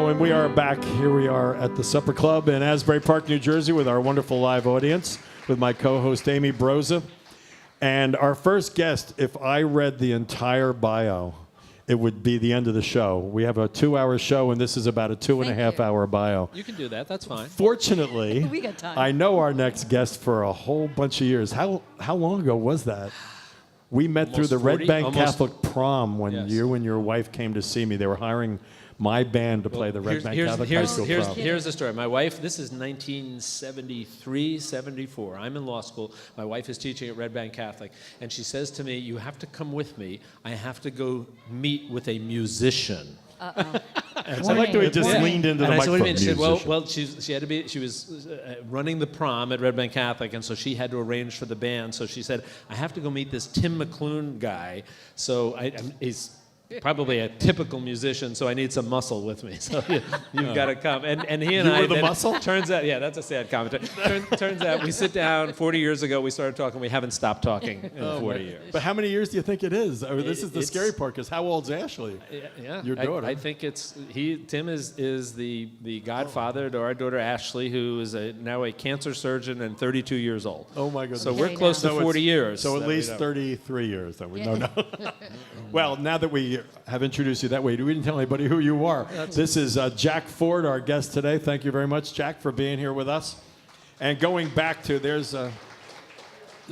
Hello, and we are back. Here we are at the Supper Club in Asbury Park, New Jersey, with our wonderful live audience, with my co-host Amy Broza. And our first guest, if I read the entire bio, it would be the end of the show. We have a 2-hour show, and this is about a 2.5-hour bio. You can do that. That's fine. Fortunately, we got time. I know our next guest for a whole bunch of years. How long ago was that? We met through the 40? Red Bank Catholic Prom when Yes. you and your wife came to see me. They were hiring my band to play the Red Bank Catholic High School Prom. Here's the story. My wife, this is 1973, 74. I'm in law school. My wife is teaching at Red Bank Catholic. And she says to me, you have to come with me. I have to go meet with a musician. Uh-oh. I like the way he just leaned into the And I said, what microphone. do you mean? She said, well, she had to be. She was running the prom at Red Bank Catholic, and so she had to arrange for the band. So she said, I have to go meet this Tim McLoone guy. So he's probably a typical musician, so I need some muscle with me. So you've got to come. And he and You I. were the muscle? Turns out, yeah, that's a sad comment. Turns out, we sit down. 40 years ago, we started talking. We haven't stopped talking in 40 years. But how many years do you think it is? I mean, this is the It's- scary part, because how old's Ashley? Yeah, Your daughter. I think Tim is the godfather to our daughter Ashley, who is now a cancer surgeon and 32 years old. Oh my goodness. So we're Very close young. to 40 years. So at that we least know. 33 years. Then we know. Well, now that we have introduced you that way, we didn't tell anybody who you are. This is Jack Ford, our guest today. Thank you very much, Jack, for being here with us. And going back to,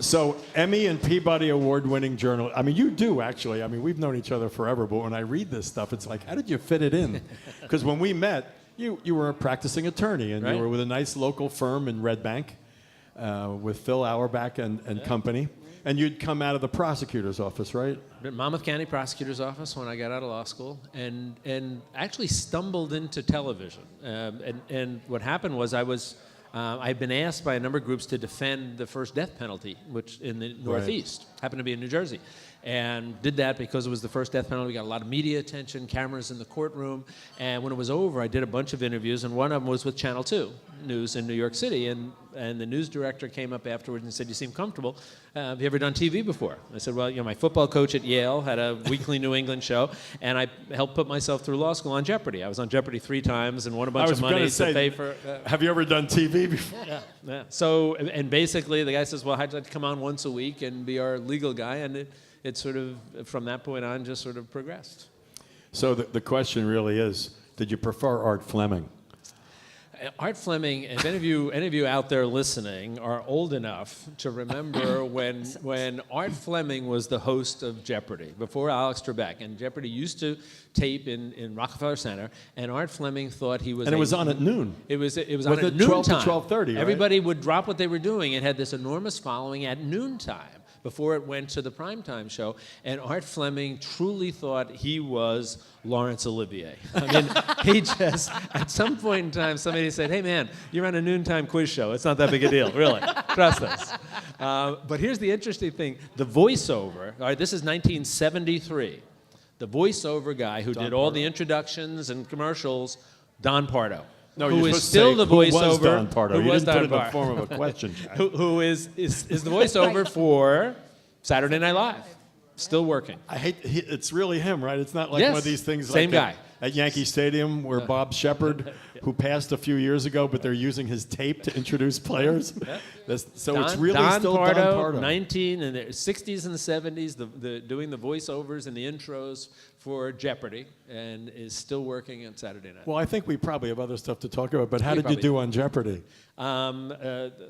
so Emmy and Peabody award-winning journal. I mean, you do, actually. I mean, we've known each other forever, but when I read this stuff, it's like, how did you fit it in? Because when we met, you were a practicing attorney, and Right. you were with a nice local firm in Red Bank with Phil Auerbach and company. And you'd come out of the prosecutor's office, right? Monmouth County Prosecutor's Office when I got out of law school, and actually stumbled into television. And what happened was I'd been asked by a number of groups to defend the first death penalty, which in the Northeast, happened to be in New Jersey. And did that because it was the first death penalty. We got a lot of media attention, cameras in the courtroom. And when it was over, I did a bunch of interviews, and one of them was with Channel 2 News in New York City. And the news director came up afterwards and said, you seem comfortable. Have you ever done TV before? I said, well, my football coach at Yale had a weekly New England show, and I helped put myself through law school on Jeopardy. I was on Jeopardy 3 times and won a bunch of money to pay for... have you ever done TV before? Yeah. So, and basically the guy says, well, I'd like to come on once a week and be our legal guy, and it sort of, from that point on, just sort of progressed. So the question really is, did you prefer Art Fleming? Art Fleming, if any of you out there listening are old enough to remember when Art Fleming was the host of Jeopardy, before Alex Trebek, and Jeopardy used to tape in Rockefeller Center, and Art Fleming thought he was... And it was on at noon. It was on Was at it noontime. 12 to 12:30, right? Everybody would drop what they were doing. It had this enormous following at noontime before it went to the primetime show. And Art Fleming truly thought he was Laurence Olivier. I mean, he just, at some point in time, somebody said, hey man, you're on a noontime quiz show. It's not that big a deal, really. Trust us. But here's the interesting thing. The voiceover, all right, this is 1973. The voiceover guy who did all the introducductions and commercials, Don Pardo. No, who you're is supposed to still say, the who was voiceover. Don Pardo? Who You was didn't put it Don in the Pardo. form of a question, Jack. who is the voiceover for Saturday Night Live. Still working. It's really him, right? It's not like Yes, one of these things same like guy. At Yankee Stadium where Bob Shepard, who passed a few years ago, but they're using his tape to introduce players. So it's really Don still Pardo, Don Pardo. 19 in the 60s and the 70s, doing the voiceovers and the intros for Jeopardy, and is still working on Saturday Night. Well, I think we probably have other stuff to talk about, but how We did you probably do do. on Jeopardy?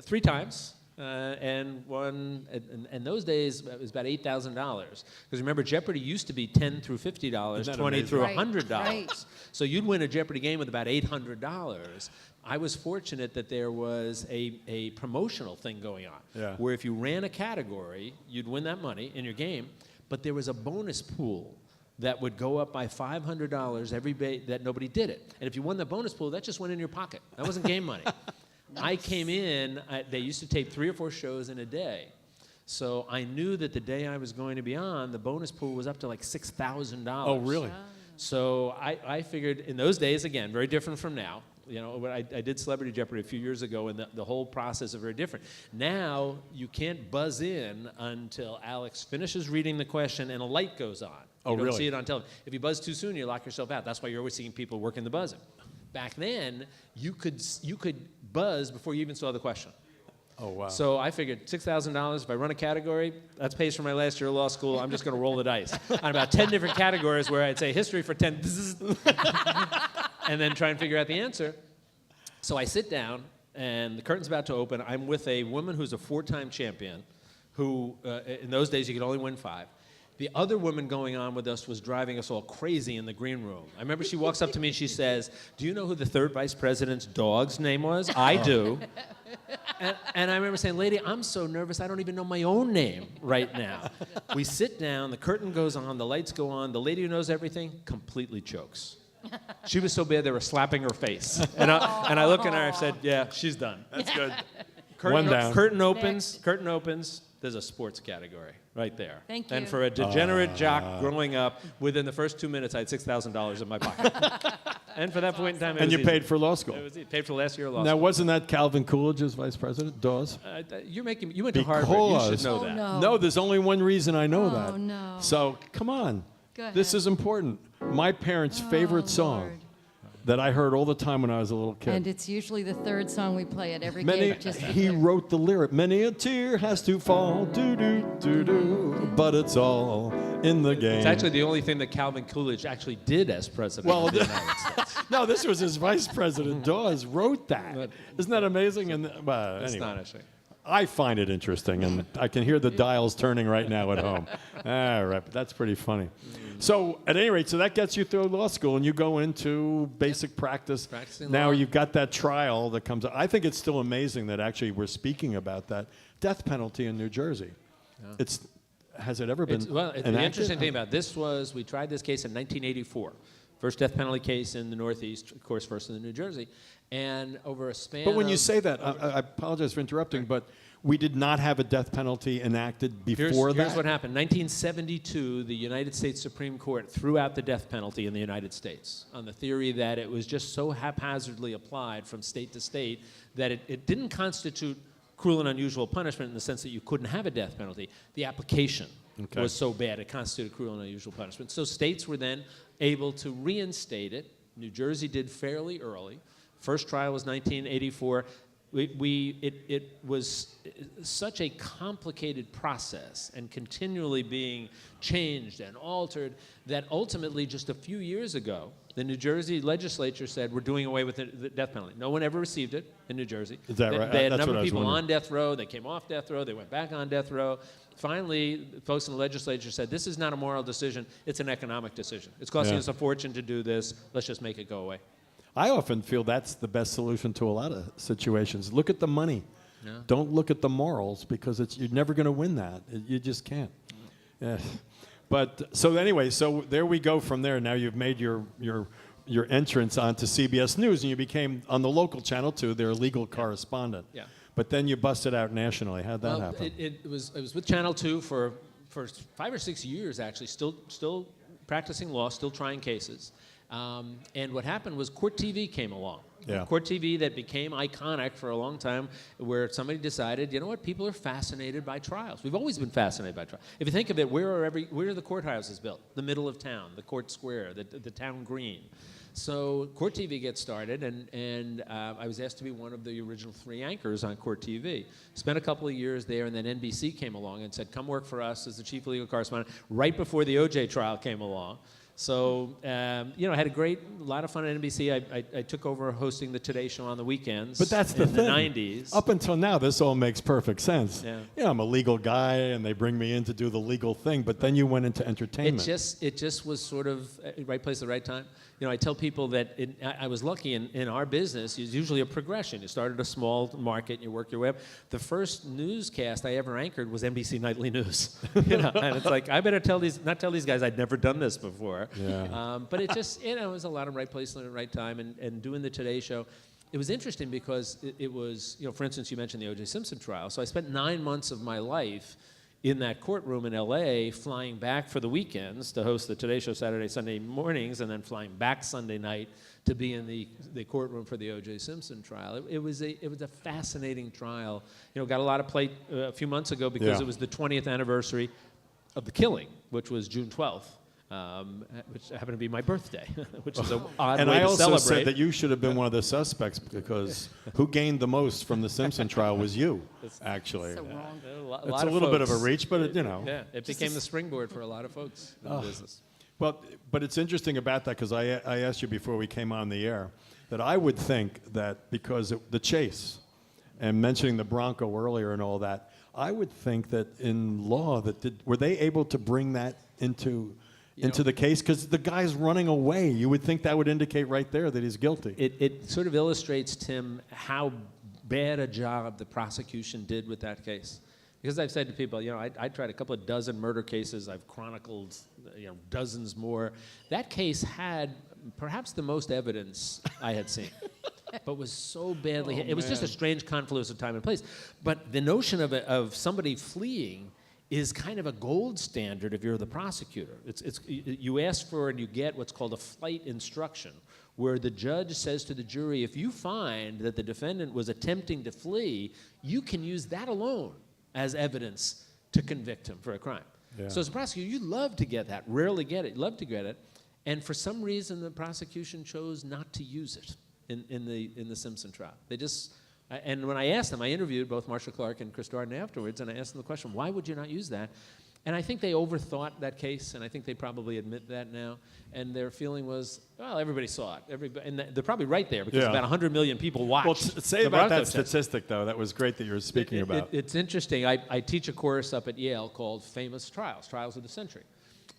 3 times. And one, in those days, it was about $8,000. Because remember, Jeopardy used to be $10 through $50, Isn't that 20 amazing? through Right, $100. right. So you'd win a Jeopardy game with about $800. I was fortunate that there was a promotional thing going on, where if you ran a category, you'd win that money in your game, but there was a bonus pool that would go up by $500 every day that nobody did it. And if you won the bonus pool, that just went in your pocket. That wasn't game money. I came in, they used to tape 3 or 4 shows in a day. So I knew that the day I was going to be on, the bonus pool was up to like $6,000. Oh, really? So I figured in those days, again, very different from now. You know, when I did Celebrity Jeopardy a few years ago, and the whole process is very different. Now, you can't buzz in until Alex finishes reading the question and a light goes on. Oh, you don't really? see it on television. If you buzz too soon, you lock yourself out. That's why you're always seeing people working the buzzer. back then, you could buzz before you even saw the question. Oh, wow. So I figured $6,000, if I run a category, that pays for my last year of law school. I'm just going to roll the dice on about 10 different categories where I'd say history for 10, and then try and figure out the answer. So I sit down, and the curtain's about to open. I'm with a woman who's a 4-time champion, who in those days you could only win 5. The other woman going on with us was driving us all crazy in the green room. I remember she walks up to me and she says, "Do you know who the 3rd vice president's dog's name was?" I do. And I remember saying, "Lady, I'm so nervous, I don't even know my own name right now." We sit down, the curtain goes on, the lights go on. The lady who knows everything completely chokes. She was so bad they were slapping her face. And I look at her and I said, "Yeah, she's done." That's good. Curtain, One down. Curtain opens. There's a sports category right there. Thank you. And for a degenerate jock growing up, within the first 2 minutes, I had $6,000 in my pocket. And for that point in time, it And was you easy. paid for law school. It was easy. Paid for the last year of law Now, school. wasn't that Calvin Coolidge's vice president, Dawes? You went to Harvard. You should know that. no. No, there's only one reason I know Oh, that. no. So, come on. Go This ahead. is important. My parents' favorite song Lord. that I heard all the time when I was a little kid. And it's usually the 3rd song we play at every Many, gig. Just he wrote the lyric. Many a tear has to fall, do do do do, but it's all in the game. It's actually the only thing that Calvin Coolidge actually did as president of the United States. No, this was his vice president. Dawes wrote that. Isn't that amazing? And well, anyway, Astonishing. I find it interesting, and I can hear the dials turning right now at home. All right, that's pretty funny. So, at any rate, so that gets you through law school, and you go into basic practice. Practicing Now law. you've got that trial that comes up. I think it's still amazing that actually we're speaking about that death penalty in New Jersey. Has it ever been The enacted? interesting thing about this was we tried this case in 1984. First death penalty case in the Northeast, of course, first in New Jersey. And over a span But when you of- say that, I apologize for interrupting, but we did not have a death penalty enacted before that? Here's what happened. 1972, the United States Supreme Court threw out the death penalty in the United States on the theory that it was just so haphazardly applied from state to state that it didn't constitute cruel and unusual punishment in the sense that you couldn't have a death penalty. The application was so bad it constituted cruel and unusual punishment. So states were then able to reinstate it. New Jersey did fairly early. First trial was 1984. It was such a complicated process and continually being changed and altered that ultimately just a few years ago, the New Jersey legislature said we're doing away with the death penalty. No one ever received it in New Jersey. Is that right? They had a That's number what I of was people wondering. on death row. They came off death row. They went back on death row. Finally, folks in the legislature said this is not a moral decision. It's an economic decision. It's costing us a fortune to do this. Let's just make it go away. I often feel that's the best solution to a lot of situations. Look at the money. Yeah. Don't look at the morals because you're never going to win that. You just can't. Yeah. But so anyway, so there we go from there. Now you've made your entrance onto CBS News, and you became on the local channel too, their legal correspondent. Yeah. But then you busted out nationally. How'd that happen? It was with Channel 2 for 5 or 6 years actually, still practicing law, still trying cases. And what happened was Court TV came along. Yeah. Court TV that became iconic for a long time, where somebody decided, you know what, people are fascinated by trials. We've always been fascinated by trials. If you think of it, where are the courthouses built? The middle of town, the court square, the town green. So Court TV gets started, and I was asked to be one of the original 3 anchors on Court TV. Spent a couple of years there, and then NBC came along and said, come work for us as the chief legal correspondent, right before the OJ trial came along. So, I had a lot of fun at NBC. I took over hosting the Today Show on the weekends. But that's the in thing. the 90s. Up until now, this all makes perfect sense. Yeah. Yeah, I'm a legal guy, and they bring me in to do the legal thing. But then you went into entertainment. It just was sort of right place at the right time. I tell people that I was lucky in our business. It's usually a progression. You start at a small market, and you work your way up. The first newscast I ever anchored was NBC Nightly News. And it's like I better not tell these guys I'd never done this before. Yeah. But it just it was a lot of right place at the right time, and doing the Today Show. It was interesting because it was, for instance, you mentioned the O.J. Simpson trial. So I spent 9 months of my life in that courtroom in L.A., flying back for the weekends to host the Today Show Saturday, Sunday mornings, and then flying back Sunday night to be in the courtroom for the O.J. Simpson trial. It was a fascinating trial. Got a lot of play a few months ago because it was the 20th anniversary of the killing, which was June 12th. which happened to be my birthday, which is an odd And way I to also celebrate. said that you should have been one of the suspects because who gained the most from the Simpson trial was you, actually. So wrong. It's a little bit of a reach, but it, Yeah, it became the springboard for a lot of folks in the business. Well, but it's interesting about that because I asked you before we came on the air that I would think that because the chase and mentioning the Bronco earlier and all that, I would think that in law were they able to bring that into the case because the guy's running away. You would think that would indicate right there that he's guilty. It sort of illustrates, Tim, how bad a job the prosecution did with that case. Because I've said to people, I tried a couple of dozen murder cases. I've chronicled, dozens more. That case had perhaps the most evidence I had seen, but was so badly hit. It was just a strange confluence of time and place. But the notion of somebody fleeing is kind of a gold standard if you're the prosecutor. You ask for and you get what's called a flight instruction, where the judge says to the jury, if you find that the defendant was attempting to flee, you can use that alone as evidence to convict him for a crime. Yeah. So as a prosecutor, you love to get that, rarely get it, love to get it, and for some reason the prosecution chose not to use it in the Simpson trial. They just, and when I asked them, I interviewed both Marcia Clark and Chris Darden afterwards, and I asked them the question, why would you not use that? And I think they overthought that case, and I think they probably admit that now. And their feeling was, well, everybody saw it. And they're probably right there because about 100 million people watched. Well, say the about Bronco that test. statistic, though. That was great that you were speaking about. It's interesting. I teach a course up at Yale called Famous Trials, Trials of the Century.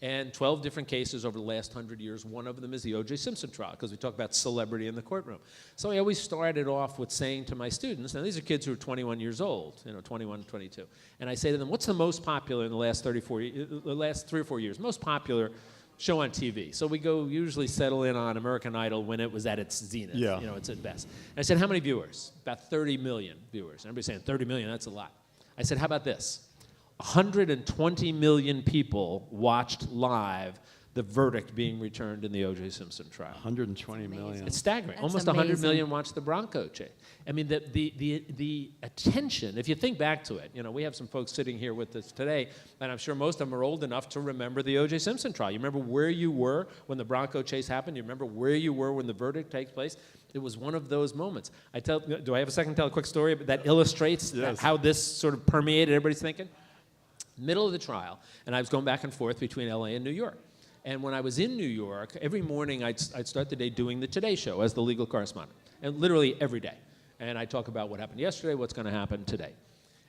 And 12 different cases over the last 100 years. One of them is the O.J. Simpson trial, because we talk about celebrity in the courtroom. So I always started off with saying to my students, now these are kids who are 21 years old, 21, 22. And I say to them, what's the most popular in the last 3 or 4 years, most popular show on TV? So we go usually settle in on American Idol when it was at its zenith. Yeah. It's at best. And I said, how many viewers? About 30 million viewers. And everybody's saying, 30 million, that's a lot. I said, how about this? 120 million people watched live the verdict being returned in the O.J. Simpson trial. 120 million. It's staggering. That's Almost 100 amazing. million watched the Bronco chase. I mean, the attention, if you think back to it, we have some folks sitting here with us today, and I'm sure most of them are old enough to remember the O.J. Simpson trial. You remember where you were when the Bronco chase happened? You remember where you were when the verdict takes place? It was one of those moments. Do I have a second to tell a quick story that illustrates how this sort of permeated everybody's thinking? Middle of the trial, and I was going back and forth between LA and New York. And when I was in New York, every morning I'd start the day doing the Today Show as the legal correspondent, and literally every day. And I talk about what happened yesterday, what's going to happen today.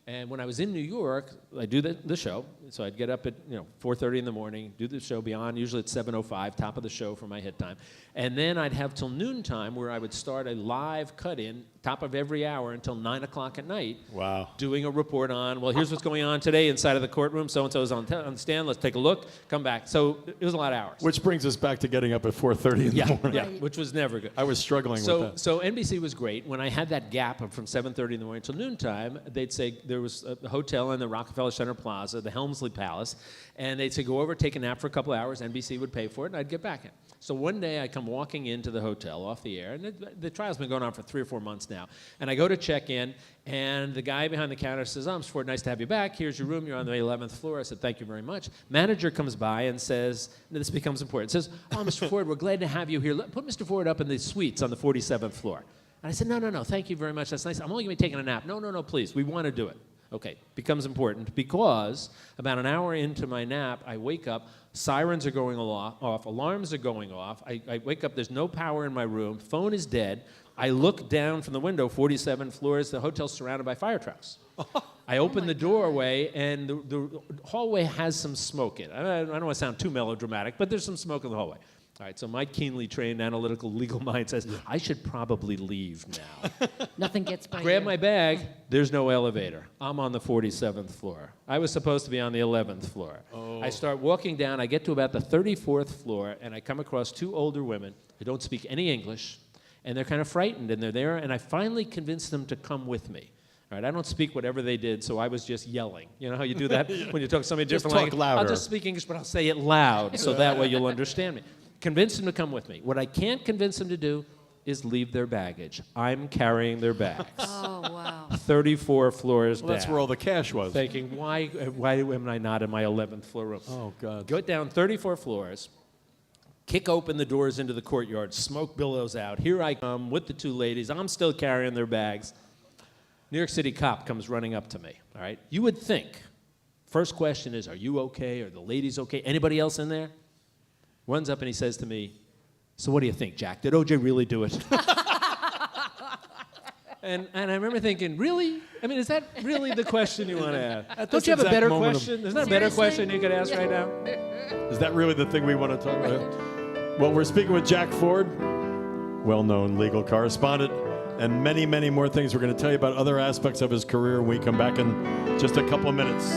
And when I was in New York, I do the show. So I'd get up at 4:30 in the morning, do the show beyond. Usually it's 7:05, top of the show for my hit time. And then I'd have till noontime where I would start a live cut-in, top of every hour until 9 o'clock at night. Wow. Doing a report on, well, here's what's going on today inside of the courtroom. So-and-so is on the stand. Let's take a look. Come back. So it was a lot of hours. Which brings us back to getting up at 4:30 in the morning. Yeah, which was never good. I was struggling with that. So NBC was great. When I had that gap of from 7:30 in the morning till noontime, they'd say there was a hotel in the Rockefeller Center Plaza, the Helmsley Palace, and they'd say go over, take a nap for a couple of hours. NBC would pay for it, and I'd get back in. So one day I come walking into the hotel off the air, and the trial's been going on for 3 or 4 months now, and I go to check in, and the guy behind the counter says, Mr. Ford, nice to have you back. Here's your room. You're on the 11th floor. I said, thank you very much. Manager comes by and says, this becomes important, says, Mr. Ford, we're glad to have you here. Put Mr. Ford up in the suites on the 47th floor. And I said, no, thank you very much. That's nice. I'm only going to be taking a nap. No, please. We want to do it. Okay, becomes important because about an hour into my nap, I wake up, sirens are going off, alarms are going off. I wake up, there's no power in my room, phone is dead. I look down from the window, 47 floors, the hotel's surrounded by fire trucks. I open the doorway, and the hallway has some smoke in it. I don't want to sound too melodramatic, but there's some smoke in the hallway. All right, so my keenly trained analytical legal mind says, I should probably leave now. Nothing gets by Grab you. my bag, there's no elevator. I'm on the 47th floor. I was supposed to be on the 11th floor. I start walking down, I get to about the 34th floor, and I come across 2 older women who don't speak any English, and they're kind of frightened, and they're there, and I finally convinced them to come with me. All right, I don't speak whatever they did, so I was just yelling. You know how you do that when you talk to somebody Just different talk language? louder. I'll just speak English, but I'll say it loud, so that way you'll understand me. Convince them to come with me. What I can't convince them to do is leave their baggage. I'm carrying their bags. Oh, wow. 34 floors Well, that's down. where all the cash was. Thinking, why am I not in my 11th floor room? Oh, God. Go down 34 floors, kick open the doors into the courtyard, smoke billows out. Here I come with the two ladies. I'm still carrying their bags. New York City cop comes running up to me, all right? You would think, first question is, are you okay? Are the ladies okay? Anybody else in there? Runs up and he says to me, so what do you think, Jack? Did OJ really do it? And I remember thinking, really? I mean, is that really the question you want to ask? Don't this you have a exact better moment of- question? There's not a better Seriously? question you could ask right now? Is that really the thing we want to talk about? Well, we're speaking with Jack Ford, well-known legal correspondent, and many, many more things. We're going to tell you about other aspects of his career when we come back in just a couple of minutes.